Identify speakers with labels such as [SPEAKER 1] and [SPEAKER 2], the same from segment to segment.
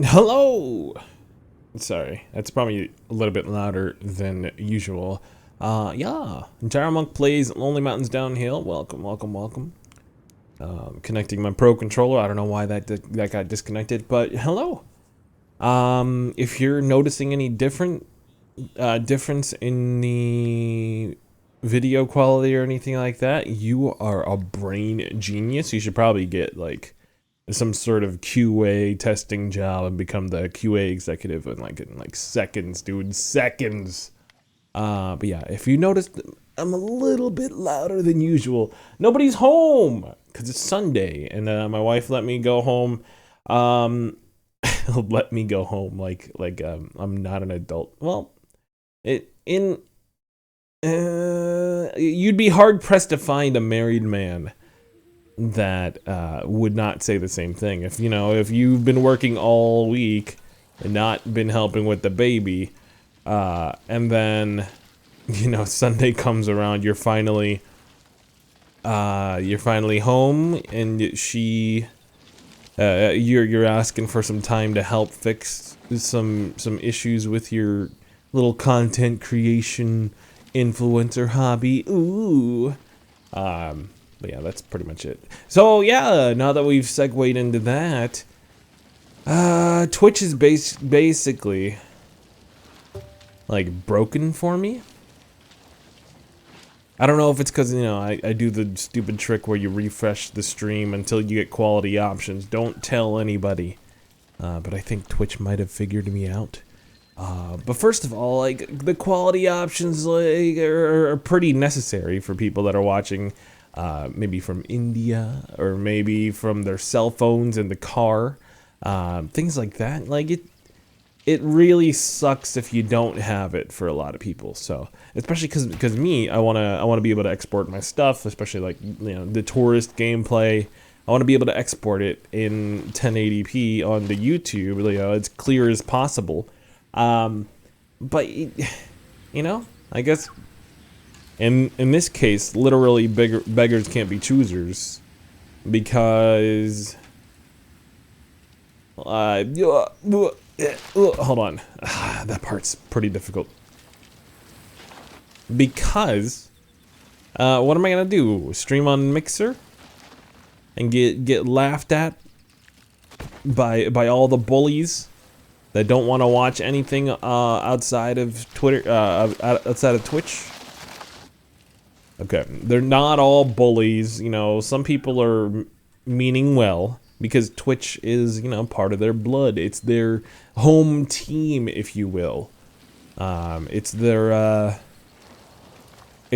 [SPEAKER 1] Hello! Sorry, that's probably a little bit louder than usual. Yeah, Gyro Monk plays Lonely Mountains Downhill. Welcome, welcome, welcome. Connecting my Pro controller. I don't know why that got disconnected, but hello. If you're noticing any difference in the video quality or anything like that, you are a brain genius. You should probably get like some sort of QA testing job and become the QA executive in like seconds, dude, seconds. But yeah, if you notice, I'm a little bit louder than usual. Nobody's home because it's Sunday, and my wife let me go home. Let me go home like I'm not an adult. Well, you'd be hard pressed to find a married man that would not say the same thing. If you've been working all week and not been helping with the baby, and then Sunday comes around, you're finally home, and you're asking for some time to help fix some issues with your little content creation influencer hobby. Ooh. But yeah, that's pretty much it. So yeah, now that we've segued into that, Twitch is basically like broken for me. I don't know if it's because I do the stupid trick where you refresh the stream until you get quality options. Don't tell anybody. But I think Twitch might have figured me out. But first of all, like the quality options are pretty necessary for people that are watching. Maybe from India, or maybe from their cell phones in the car, things like that. Like it really sucks if you don't have it for a lot of people. So especially because me, I wanna be able to export my stuff, especially like the tourist gameplay. I want to be able to export it in 1080p onto YouTube. It's clear as possible. But I guess. In this case, literally beggars can't be choosers, because hold on, that part's pretty difficult. Because what am I gonna do? Stream on Mixer and get laughed at by all the bullies that don't want to watch anything outside of Twitter, outside of Twitch? Okay, they're not all bullies. Some people are meaning well, because Twitch is, part of their blood. It's their home team, if you will. It's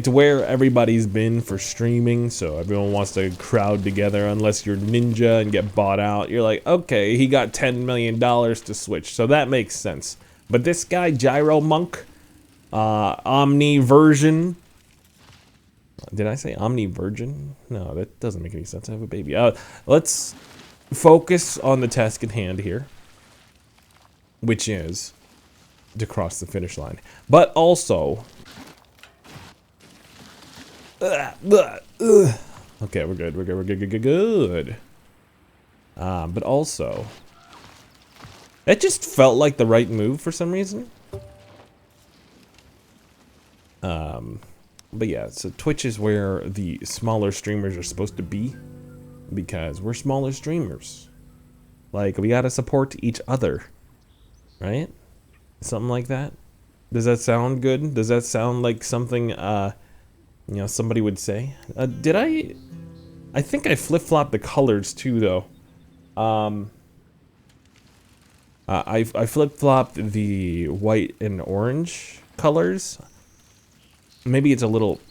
[SPEAKER 1] where everybody's been for streaming, so everyone wants to crowd together. Unless you're Ninja and get bought out, you're like, okay, he got $10 million to Switch, so that makes sense. But this guy, Gyro Monk, Omni version. Did I say Omni Virgin? No, that doesn't make any sense. I have a baby. Let's focus on the task at hand here, which is to cross the finish line. But also, okay, we're good. We're good. But also, that just felt like the right move for some reason. But yeah, so Twitch is where the smaller streamers are supposed to be, because we're smaller streamers. Like, we gotta support each other, right? Something like that. Does that sound good? Does that sound like something, somebody would say? I think I flip-flopped the colors too, though. I flip-flopped the white and orange colors. Maybe it's a little,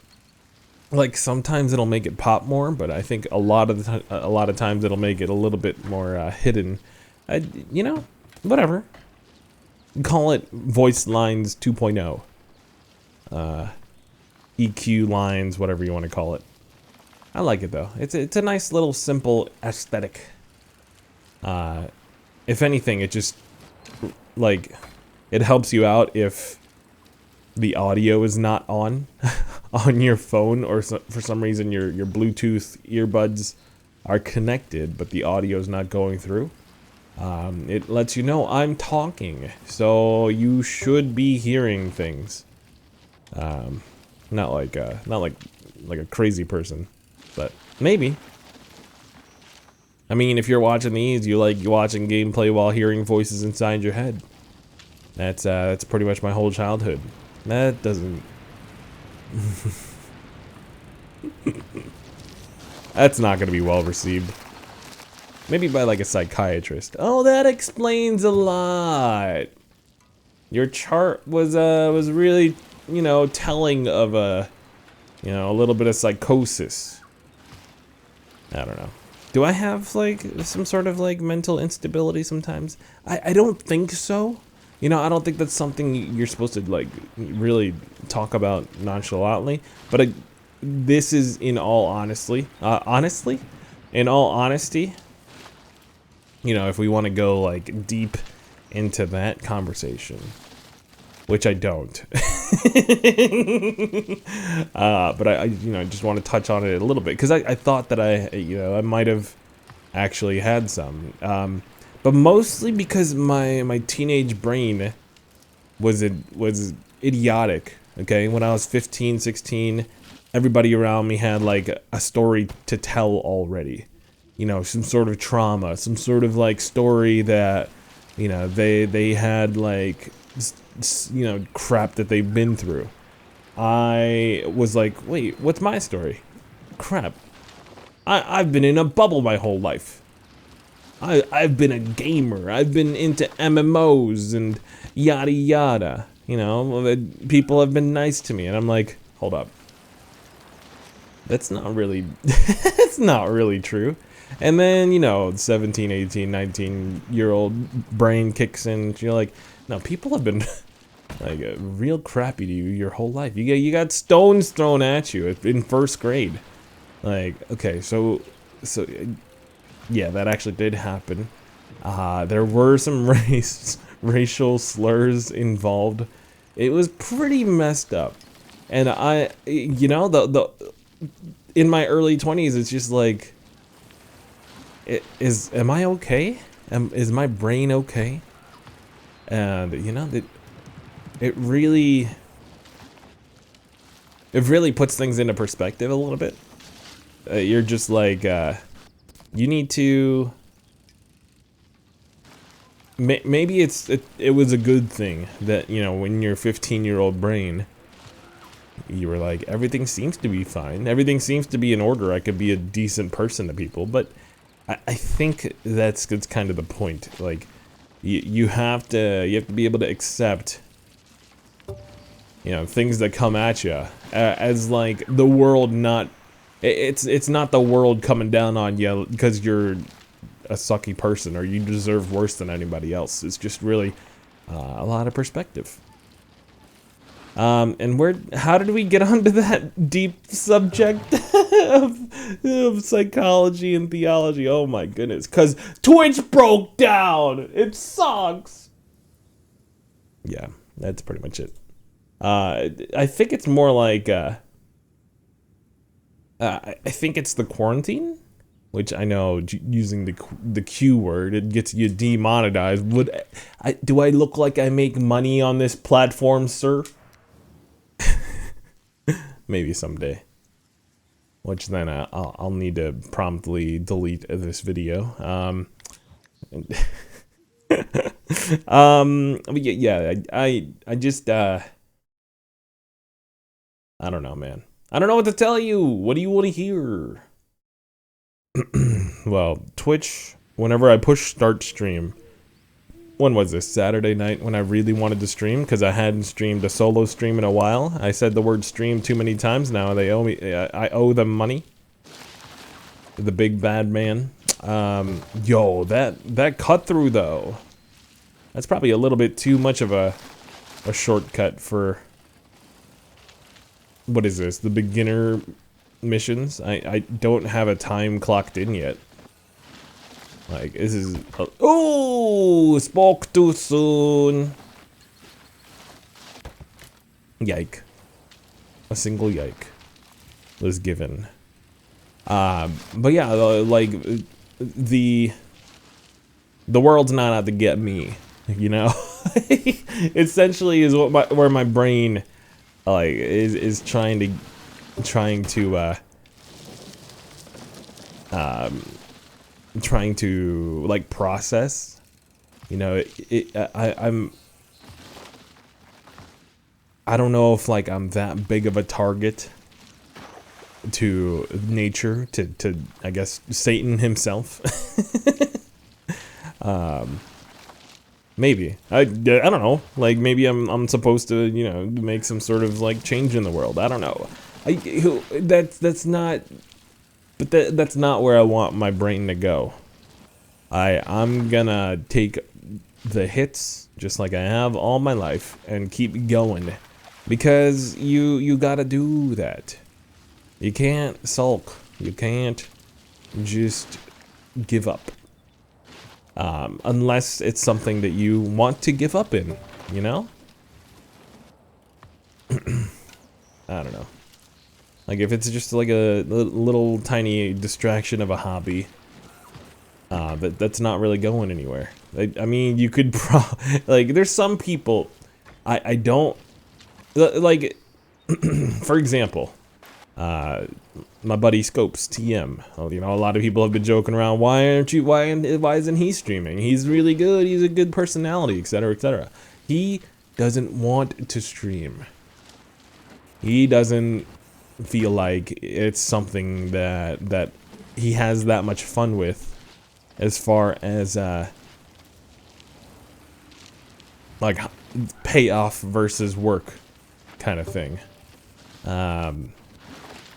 [SPEAKER 1] like, sometimes it'll make it pop more, but I think a lot of times it'll make it a little bit more hidden. Whatever. Call it voice lines 2.0. EQ lines, whatever you want to call it. I like it though. It's a nice little simple aesthetic. If anything, it just it helps you out if the audio is not on your phone, or for some reason your Bluetooth earbuds are connected but the audio is not going through. It lets you know I'm talking, so you should be hearing things. Not like a crazy person, but maybe. I mean, if you're watching these, you like watching gameplay while hearing voices inside your head. That's pretty much my whole childhood. That doesn't. That's not gonna be well received. Maybe by like a psychiatrist. Oh, that explains a lot. Your chart was really, you know, telling of a little bit of psychosis. I don't know. Do I have like some sort of like mental instability sometimes? I don't think so. You know, I don't think that's something you're supposed to like really talk about nonchalantly. But this is in all honesty, in all honesty, you know, if we want to go like deep into that conversation, which I don't. But I just want to touch on it a little bit because I thought that I might have actually had some, but mostly because my teenage brain was idiotic. Okay, when I was 15, 16, everybody around me had like a story to tell already. You know, some sort of trauma, some sort of like story that, you know, they had like, you know, crap that they've been through. I was like, wait, what's my story? Crap. I've been in a bubble my whole life. I've been a gamer. I've been into MMOs and yada yada. You know, people have been nice to me, and I'm like, hold up. That's not really, that's not really true. And then, you know, 17, 18, 19-year-old brain kicks in. You're like, no, people have been like real crappy to you your whole life. You got stones thrown at you in first grade. Like, okay, so yeah, that actually did happen. There were some racial slurs involved. It was pretty messed up. And you know, in my early 20s, it's just like, am I okay? Is my brain okay? And you know, it really puts things into perspective a little bit. You're just like, you need to. Maybe it was a good thing that, you know, when your 15-year-old brain, you were like, everything seems to be fine, everything seems to be in order, I could be a decent person to people. But I think that's kind of the point. Like, you have to be able to accept, you know, things that come at you as like the world not. It's not the world coming down on you because you're a sucky person or you deserve worse than anybody else. It's just really a lot of perspective. And how did we get onto that deep subject of psychology and theology? Oh my goodness, because Twitch broke down. It sucks. Yeah, that's pretty much it. I think it's more like, I think it's the quarantine, which I know using the Q word, it gets you demonetized. Do I look like I make money on this platform, sir? Maybe someday. Which then I'll need to promptly delete this video. But yeah, I just I don't know, man. I don't know what to tell you. What do you want to hear? Well, Twitch, whenever I push start stream, when was this? Saturday night when I really wanted to stream because I hadn't streamed a solo stream in a while. I said the word stream too many times now. They owe me, I owe them money. The big bad man. Yo, that cut through though. That's probably a little bit too much of a shortcut for, what is this? The beginner missions? I don't have a time clocked in yet. Like, this is... Oh! Spoke too soon! Yike. A single yike was given. But yeah, like, the the world's not out to get me, you know. Essentially is what where my brain like is trying to like process, you know. I don't know if like I'm that big of a target to nature, to I guess Satan himself. Maybe I don't know. Like maybe I'm supposed to, you know, make some sort of like change in the world. I don't know. That's not. But that's not where I want my brain to go. I'm gonna take the hits just like I have all my life and keep going, because you gotta do that. You can't sulk. You can't just give up. Unless it's something that you want to give up in, you know? I don't know. Like if it's just like a little tiny distraction of a hobby, that's not really going anywhere. I mean, you could like there's some people, I don't, like, for example, my buddy Scopes TM. You know, a lot of people have been joking around. Why isn't he streaming? He's really good. He's a good personality, etc., etc. He doesn't want to stream. He doesn't feel like it's something that he has that much fun with, as far as like payoff versus work kind of thing.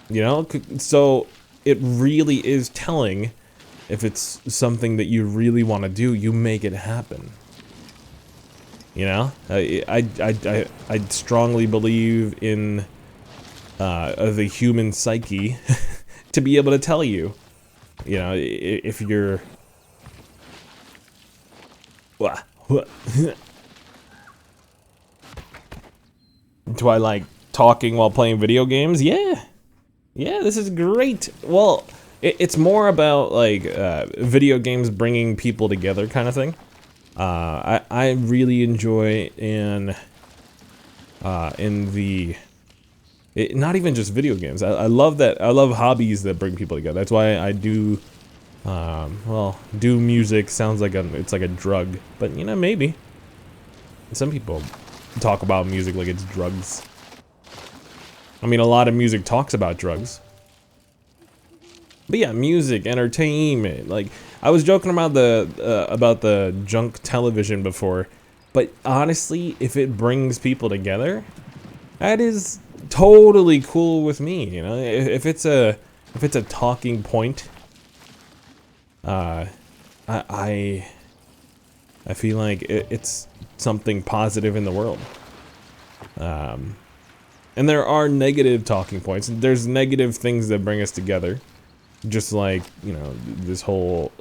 [SPEAKER 1] You know, so it really is telling. If it's something that you really want to do, you make it happen. You know, I strongly believe in the human psyche to be able to tell you, you know, if you're do I like talking while playing video games? Yeah, this is great. Well, it's more about like video games bringing people together kind of thing. I really enjoy not even just video games. I love that. I love hobbies that bring people together. That's why I do, well, do music. Sounds like it's like a drug, but you know, maybe. Some people talk about music like it's drugs. I mean, a lot of music talks about drugs. But yeah, music, entertainment. Like, I was joking about the junk television before, but honestly, if it brings people together, that is totally cool with me. You know, if it's a talking point, I feel like it's something positive in the world. And there are negative talking points. There's negative things that bring us together. Just like, you know, this whole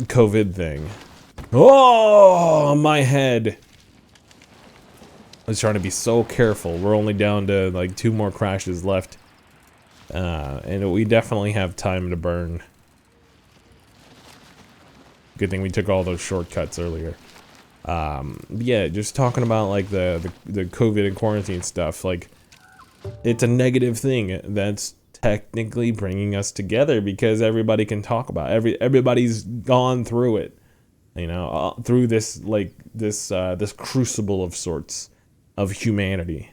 [SPEAKER 1] COVID thing. Oh, my head. I was trying to be so careful. We're only down to like 2 more crashes left. And we definitely have time to burn. Good thing we took all those shortcuts earlier. Yeah, just talking about like the COVID and quarantine stuff. Like, it's a negative thing that's technically bringing us together because everybody can talk about it. Everybody's gone through it, you know, through this like this crucible of sorts of humanity.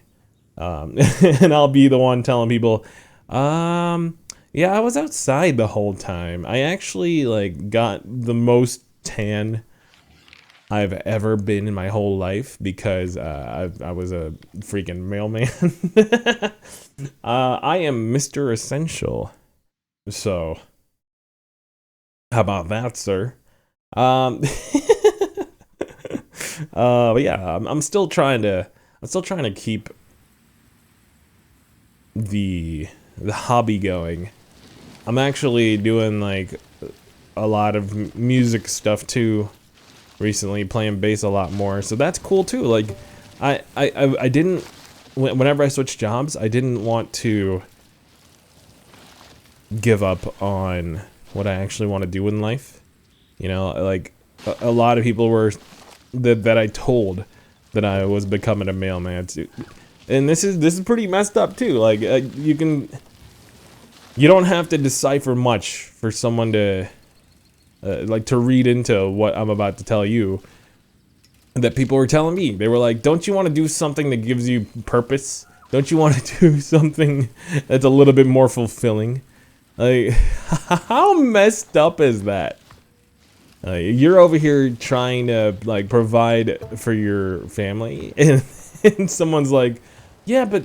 [SPEAKER 1] And I'll be the one telling people, yeah, I was outside the whole time. I actually like got the most tan I've ever been in my whole life because I was a freaking mailman. I am Mr. Essential. So, how about that, sir? But yeah, I'm still trying to keep the hobby going. I'm actually doing like a lot of music stuff too. Recently, playing bass a lot more, so that's cool too. Like, I didn't, whenever I switched jobs, I didn't want to give up on what I actually want to do in life. You know, like a lot of people were that I told that I was becoming a mailman too. And this is pretty messed up too. Like you don't have to decipher much for someone to like to read into what I'm about to tell you. That people were telling me. They were like, "Don't you want to do something that gives you purpose? Don't you want to do something that's a little bit more fulfilling?" Like, how messed up is that? You're over here trying to like provide for your family, and someone's like, "Yeah, but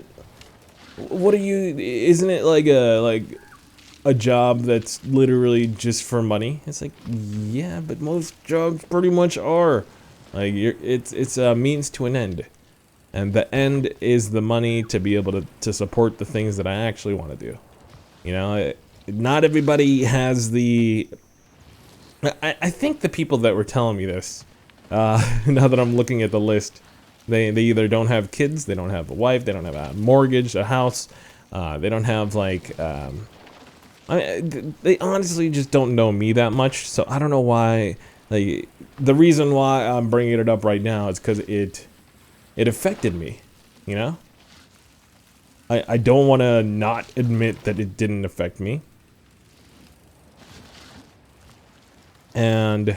[SPEAKER 1] what are you? Isn't it like a job that's literally just for money?" It's like, yeah, but most jobs pretty much are. Like it's a means to an end, and the end is the money to be able to support the things that I actually want to do. You know, not everybody has the. I think the people that were telling me this, now that I'm looking at the list, they either don't have kids, they don't have a wife, they don't have a mortgage, a house, they don't have like, they honestly just don't know me that much, so I don't know why. Like, the reason why I'm bringing it up right now is because it affected me, you know? I don't want to not admit that it didn't affect me. And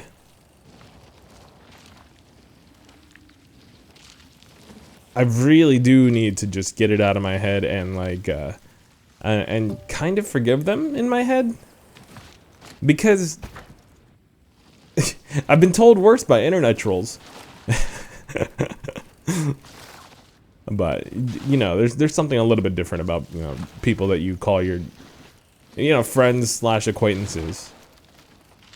[SPEAKER 1] I really do need to just get it out of my head and like and kind of forgive them in my head, because I've been told worse by internet trolls. But you know, there's something a little bit different about, you know, people that you call your, you know, friends / acquaintances.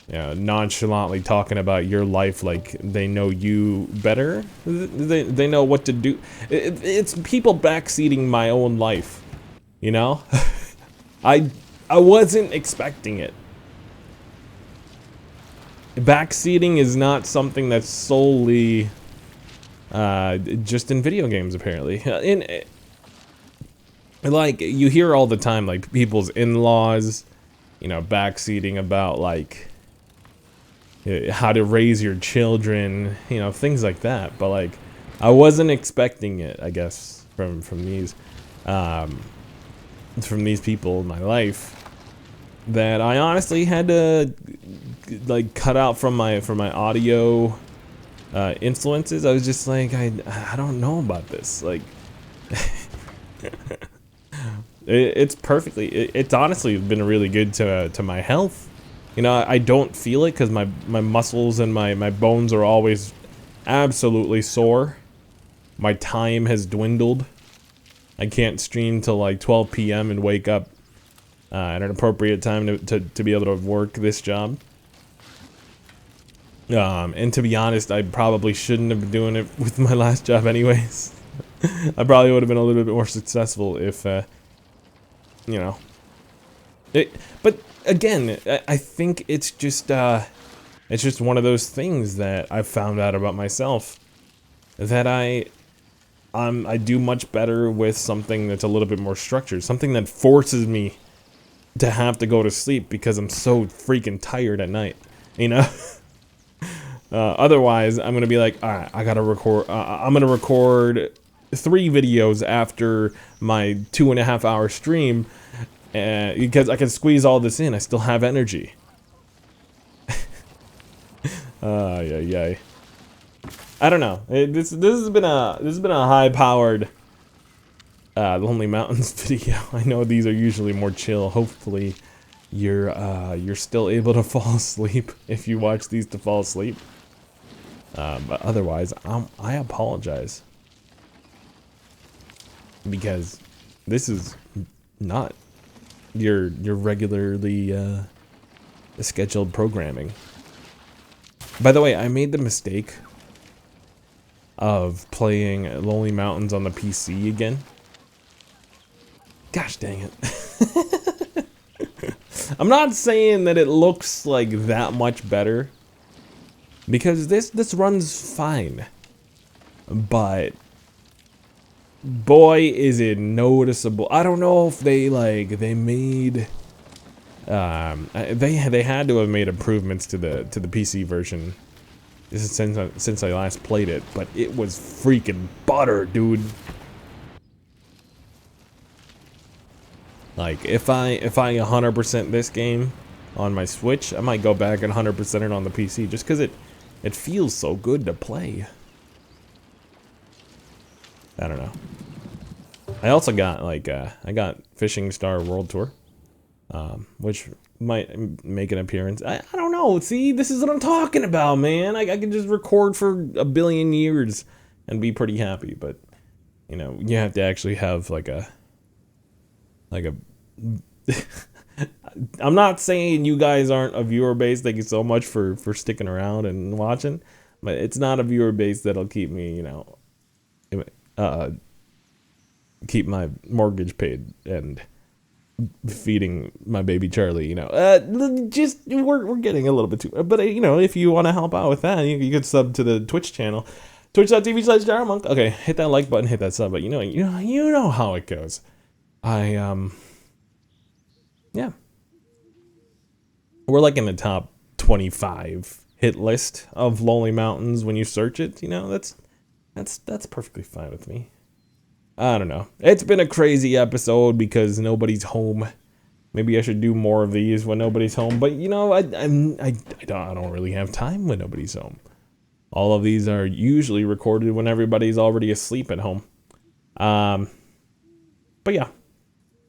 [SPEAKER 1] Yeah, nonchalantly talking about your life like they know you better. They know what to do. It's people backseating my own life, you know? I wasn't expecting it. Backseating is not something that's solely just in video games, apparently. Like, you hear all the time, like, people's in-laws, you know, backseating about, like, how to raise your children, you know, things like that. But like, I wasn't expecting it, I guess, from these people in my life, that I honestly had to like cut out from my audio influences. I was just like, I don't know about this. Like, it's honestly been really good to my health. You know, I don't feel it because my muscles and my bones are always absolutely sore. My time has dwindled. I can't stream till like 12 p.m. and wake up at an appropriate time to be able to work this job. And to be honest, I probably shouldn't have been doing it with my last job anyways. I probably would have been a little bit more successful if, you know. But again, I think it's just one of those things that I've found out about myself, that I do much better with something that's a little bit more structured, something that forces me to have to go to sleep because I'm so freaking tired at night, you know? Otherwise, I'm gonna be like, all right, I gotta record. I'm gonna record 3 videos after my 2.5-hour stream. Because I can squeeze all this in, I still have energy. Yeah. I don't know. This has been a high-powered Lonely Mountains video. I know these are usually more chill. Hopefully, you're still able to fall asleep if you watch these to fall asleep. But otherwise, I apologize, because this is not your regularly scheduled programming. By the way, I made the mistake of playing Lonely Mountains on the PC again. Gosh dang it. I'm not saying that it looks like that much better, because this runs fine, but boy is it noticeable. I don't know if they made They had to have made improvements to the PC version since I last played it, but it was freaking butter, dude. Like if I 100% this game on my Switch, I might go back and 100% it on the PC just because it feels so good to play. I don't know. I also got like I got Fishing Star World Tour, which might make an appearance. I don't know. See, this is what I'm talking about, man. I can just record for a billion years and be pretty happy, but you know, you have to actually have like a I'm not saying you guys aren't a viewer base. Thank you so much for sticking around and watching, but it's not a viewer base that'll keep me, you know, keep my mortgage paid and feeding my baby Charlie, you know. Just we're getting a little bit too, but you know, if you want to help out with that, you could sub to the Twitch channel, twitch.tv/gyromonk. Okay, hit that like button, hit that sub, but you know how it goes. Yeah, we're like in the top 25 hit list of Lonely Mountains when you search it. You know, that's perfectly fine with me. I don't know. It's been a crazy episode because nobody's home. Maybe I should do more of these when nobody's home. But you know, I don't really have time when nobody's home. All of these are usually recorded when everybody's already asleep at home. But yeah,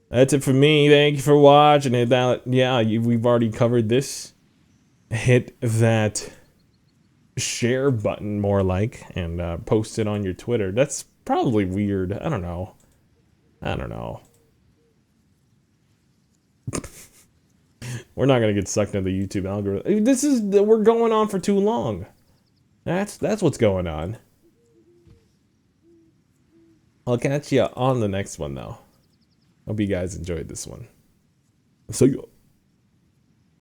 [SPEAKER 1] that's it for me. Thank you for watching. Hit that. Yeah, we've already covered this. Hit that share button more like, and post it on your Twitter. That's probably weird. I don't know. We're not gonna get sucked into the YouTube algorithm. We're going on for too long. That's what's going on. I'll catch you on the next one though. Hope you guys enjoyed this one. See ya.